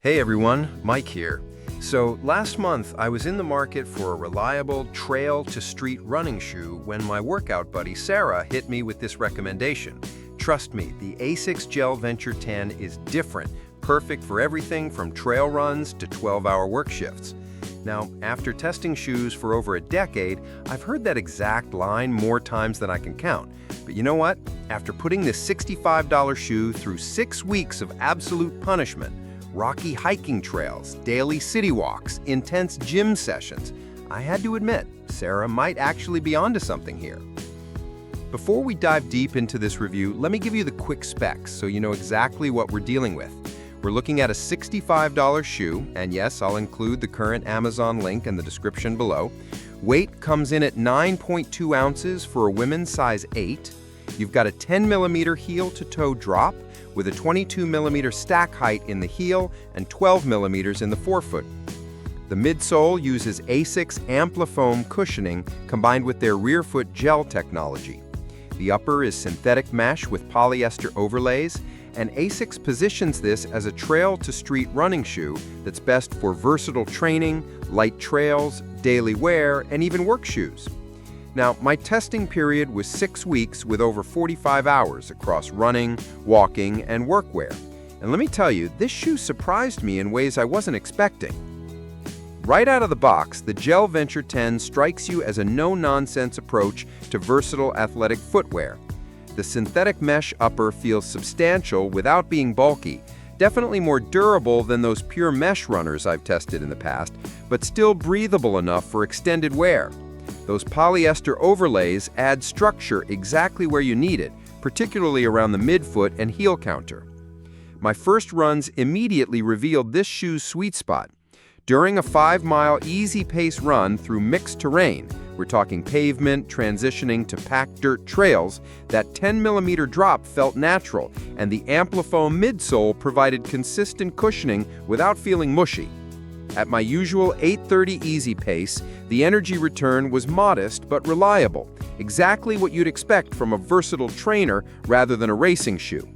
Hey everyone, Mike here. So last month I was in the market for a reliable trail-to-street running shoe when my workout buddy Sarah hit me with this recommendation. Trust me, the ASICS Gel-Venture 10 is different, perfect for everything from trail runs to 12-hour work shifts. Now, after testing shoes for over a decade, I've heard that exact line more times than I can count. But you know what? After putting this $65 shoe through 6 weeks of absolute punishment, rocky hiking trails, daily city walks, intense gym sessions, I had to admit, Sarah might actually be onto something here. Before we dive deep into this review, let me give you the quick specs so you know exactly what we're dealing with. We're looking at a $65 shoe, and yes, I'll include the current Amazon link in the description below. Weight comes in at 9.2 ounces for a women's size 8. You've got a 10mm heel-to-toe drop with a 22mm stack height in the heel and 12mm in the forefoot. The midsole uses ASICS Amplifoam cushioning combined with their rear foot gel technology. The upper is synthetic mesh with polyester overlays, and ASICS positions this as a trail-to-street running shoe that's best for versatile training, light trails, daily wear, and even work shoes. Now, my testing period was 6 weeks with over 45 hours across running, walking, and workwear. And let me tell you, this shoe surprised me in ways I wasn't expecting. Right out of the box, the Gel-Venture 10 strikes you as a no-nonsense approach to versatile athletic footwear. The synthetic mesh upper feels substantial without being bulky, definitely more durable than those pure mesh runners I've tested in the past, but still breathable enough for extended wear. Those polyester overlays add structure exactly where you need it, particularly around the midfoot and heel counter. My first runs immediately revealed this shoe's sweet spot. During a 5-mile easy-pace run through mixed terrain, we're talking pavement, transitioning to packed dirt trails, that 10mm drop felt natural, and the Amplifoam midsole provided consistent cushioning without feeling mushy. At my usual 8:30 easy pace, the energy return was modest but reliable, exactly what you'd expect from a versatile trainer rather than a racing shoe.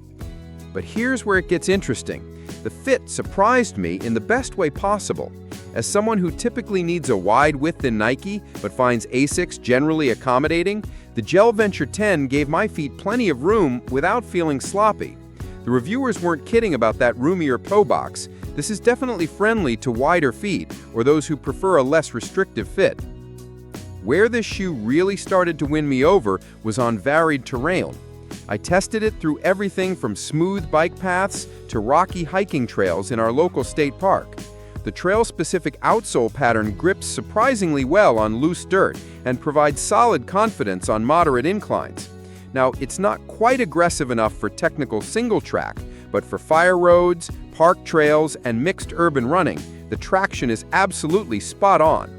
But here's where it gets interesting. The fit surprised me in the best way possible. As someone who typically needs a wide width in Nike but finds ASICS generally accommodating, the Gel-Venture 10 gave my feet plenty of room without feeling sloppy. The reviewers weren't kidding about that roomier toe box. This is definitely friendly to wider feet or those who prefer a less restrictive fit. Where this shoe really started to win me over was on varied terrain. I tested it through everything from smooth bike paths to rocky hiking trails in our local state park. The trail-specific outsole pattern grips surprisingly well on loose dirt and provides solid confidence on moderate inclines. Now, it's not quite aggressive enough for technical single track, but for fire roads, park trails, and mixed urban running, the traction is absolutely spot on.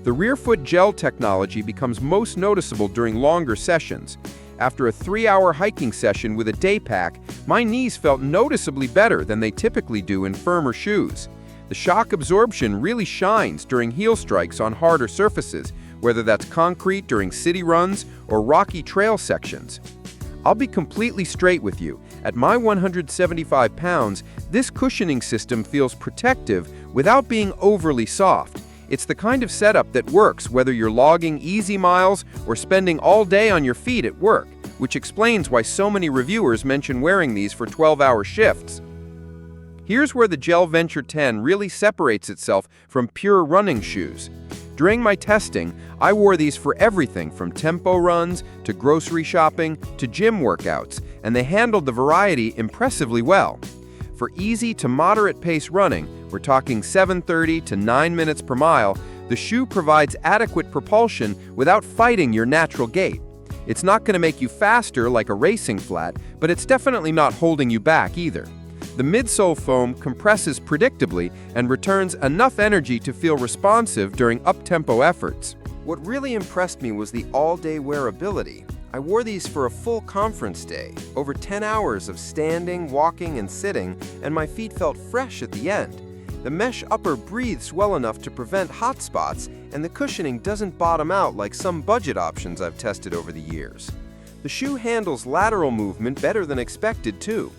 The rear foot gel technology becomes most noticeable during longer sessions. After a 3-hour hiking session with a day pack, my knees felt noticeably better than they typically do in firmer shoes. The shock absorption really shines during heel strikes on harder surfaces, whether that's concrete during city runs or rocky trail sections. I'll be completely straight with you. At my 175 pounds, this cushioning system feels protective without being overly soft. It's the kind of setup that works whether you're logging easy miles or spending all day on your feet at work, which explains why so many reviewers mention wearing these for 12-hour shifts. Here's where the Gel-Venture 10 really separates itself from pure running shoes. During my testing, I wore these for everything from tempo runs to grocery shopping to gym workouts, and they handled the variety impressively well. For easy to moderate pace running, we're talking 7:30 to 9 minutes per mile, the shoe provides adequate propulsion without fighting your natural gait. It's not going to make you faster like a racing flat, but it's definitely not holding you back either. The midsole foam compresses predictably and returns enough energy to feel responsive during up-tempo efforts. What really impressed me was the all-day wearability. I wore these for a full conference day, over 10 hours of standing, walking, and sitting, and my feet felt fresh at the end. The mesh upper breathes well enough to prevent hot spots, and the cushioning doesn't bottom out like some budget options I've tested over the years. The shoe handles lateral movement better than expected, too.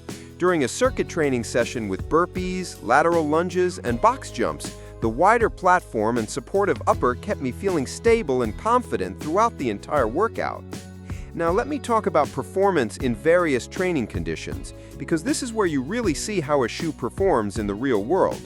During a circuit training session with burpees, lateral lunges, and box jumps, the wider platform and supportive upper kept me feeling stable and confident throughout the entire workout. Now let me talk about performance in various training conditions, because this is where you really see how a shoe performs in the real world.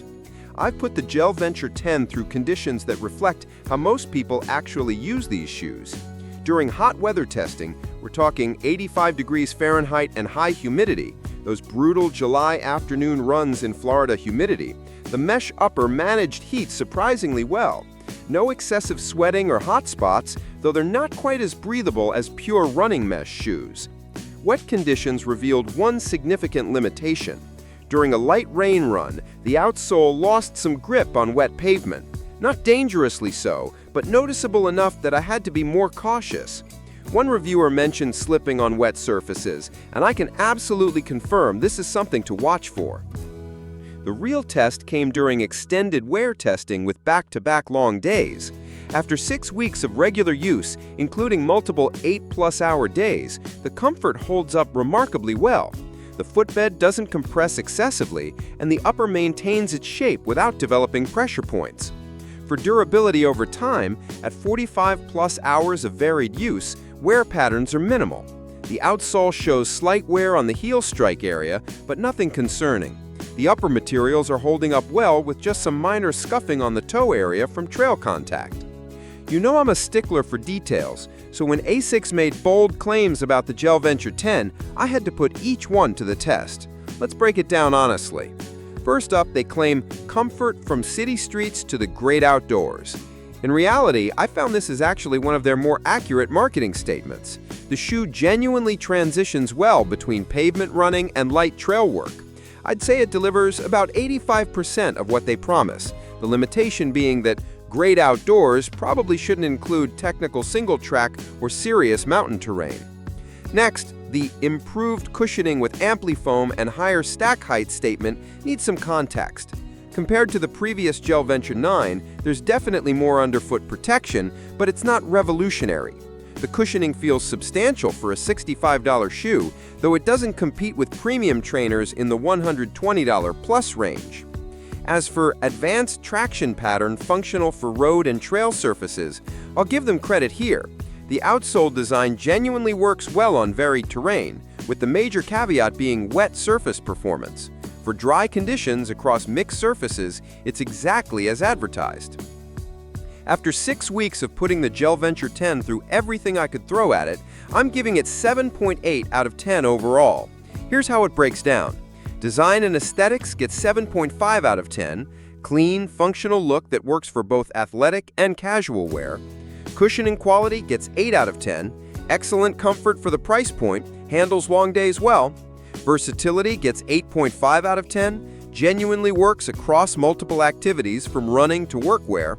I've put the Gel-Venture 10 through conditions that reflect how most people actually use these shoes. During hot weather testing, we're talking 85 degrees Fahrenheit and high humidity, those brutal July afternoon runs in Florida humidity, the mesh upper managed heat surprisingly well. No excessive sweating or hot spots, though they're not quite as breathable as pure running mesh shoes. Wet conditions revealed one significant limitation. During a light rain run, the outsole lost some grip on wet pavement. Not dangerously so, but noticeable enough that I had to be more cautious. One reviewer mentioned slipping on wet surfaces, and I can absolutely confirm this is something to watch for. The real test came during extended wear testing with back-to-back long days. After 6 weeks of regular use, including multiple 8-plus-hour days, the comfort holds up remarkably well. The footbed doesn't compress excessively, and the upper maintains its shape without developing pressure points. For durability over time, at 45-plus hours of varied use, wear patterns are minimal. The outsole shows slight wear on the heel strike area, but nothing concerning. The upper materials are holding up well with just some minor scuffing on the toe area from trail contact. You know I'm a stickler for details, so when ASICS made bold claims about the Gel-Venture 10, I had to put each one to the test. Let's break it down honestly. First up, they claim comfort from city streets to the great outdoors. In reality, I found this is actually one of their more accurate marketing statements. The shoe genuinely transitions well between pavement running and light trail work. I'd say it delivers about 85% of what they promise, the limitation being that great outdoors probably shouldn't include technical single track or serious mountain terrain. Next, the improved cushioning with AmpliFoam and higher stack height statement needs some context. Compared to the previous Gel-Venture 9, there's definitely more underfoot protection, but it's not revolutionary. The cushioning feels substantial for a $65 shoe, though it doesn't compete with premium trainers in the $120 plus range. As for advanced traction pattern functional for road and trail surfaces, I'll give them credit here. The outsole design genuinely works well on varied terrain, with the major caveat being wet surface performance. For dry conditions across mixed surfaces, it's exactly as advertised. After 6 weeks of putting the Gel-Venture 10 through everything I could throw at it, I'm giving it 7.8 out of 10 overall. Here's how it breaks down. Design and aesthetics get 7.5 out of 10, clean, functional look that works for both athletic and casual wear. Cushioning quality gets 8 out of 10, excellent comfort for the price point, handles long days well. Versatility gets 8.5 out of 10, genuinely works across multiple activities from running to workwear.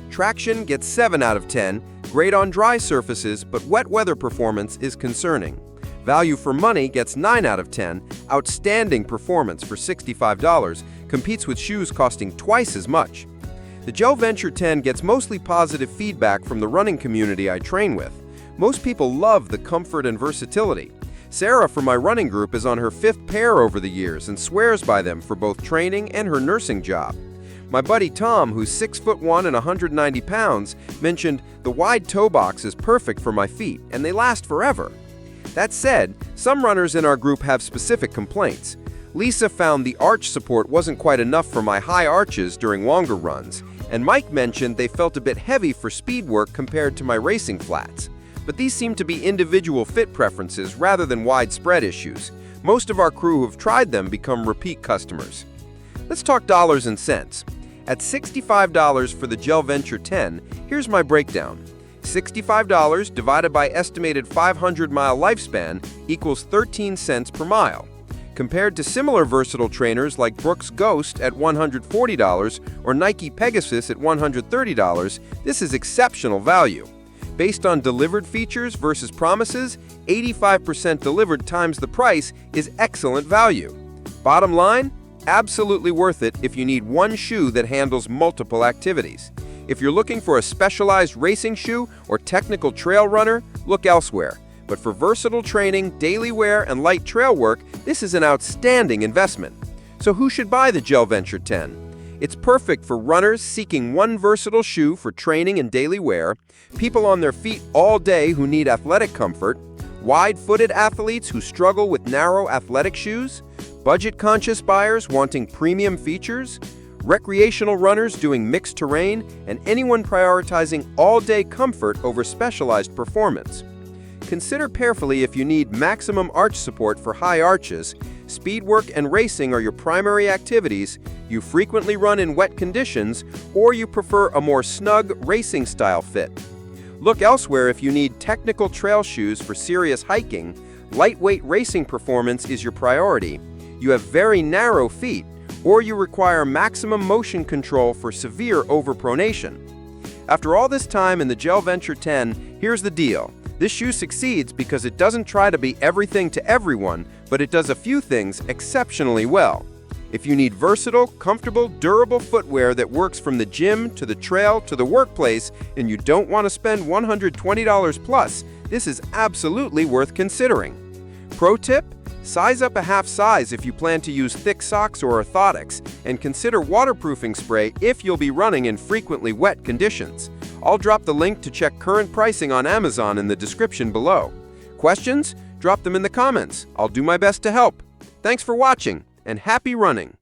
Traction gets 7 out of 10, great on dry surfaces, but wet weather performance is concerning. Value for money gets 9 out of 10, outstanding performance for $65, competes with shoes costing twice as much. The Gel-Venture 10 gets mostly positive feedback from the running community I train with. Most people love the comfort and versatility. Sarah from my running group is on her 5th pair over the years and swears by them for both training and her nursing job. My buddy Tom, who's 6'1" and 190 pounds, mentioned the wide toe box is perfect for my feet and they last forever. That said, some runners in our group have specific complaints. Lisa found the arch support wasn't quite enough for my high arches during longer runs, and Mike mentioned they felt a bit heavy for speed work compared to my racing flats. But these seem to be individual fit preferences rather than widespread issues. Most of our crew who've tried them become repeat customers. Let's talk dollars and cents. At $65 for the Gel-Venture 10, here's my breakdown. $65 divided by estimated 500-mile lifespan equals 13 cents per mile. Compared to similar versatile trainers like Brooks Ghost at $140 or Nike Pegasus at $130, this is exceptional value. Based on delivered features versus promises, 85% delivered times the price is excellent value. Bottom line, absolutely worth it if you need one shoe that handles multiple activities. If you're looking for a specialized racing shoe or technical trail runner, look elsewhere. But for versatile training, daily wear, and light trail work, this is an outstanding investment. So who should buy the Gel-Venture 10? It's perfect for runners seeking one versatile shoe for training and daily wear, people on their feet all day who need athletic comfort, wide-footed athletes who struggle with narrow athletic shoes, budget-conscious buyers wanting premium features, recreational runners doing mixed terrain, and anyone prioritizing all-day comfort over specialized performance. Consider carefully if you need maximum arch support for high arches, speed work and racing are your primary activities, you frequently run in wet conditions, or you prefer a more snug racing-style fit. Look elsewhere if you need technical trail shoes for serious hiking, lightweight racing performance is your priority, you have very narrow feet, or you require maximum motion control for severe overpronation. After all this time in the Gel-Venture 10, here's the deal. This shoe succeeds because it doesn't try to be everything to everyone, but it does a few things exceptionally well. If you need versatile, comfortable, durable footwear that works from the gym to the trail to the workplace, and you don't want to spend $120 plus, this is absolutely worth considering. Pro tip: size up a half size if you plan to use thick socks or orthotics, and consider waterproofing spray if you'll be running in frequently wet conditions. I'll drop the link to check current pricing on Amazon in the description below. Questions? Drop them in the comments. I'll do my best to help. Thanks for watching, and happy running!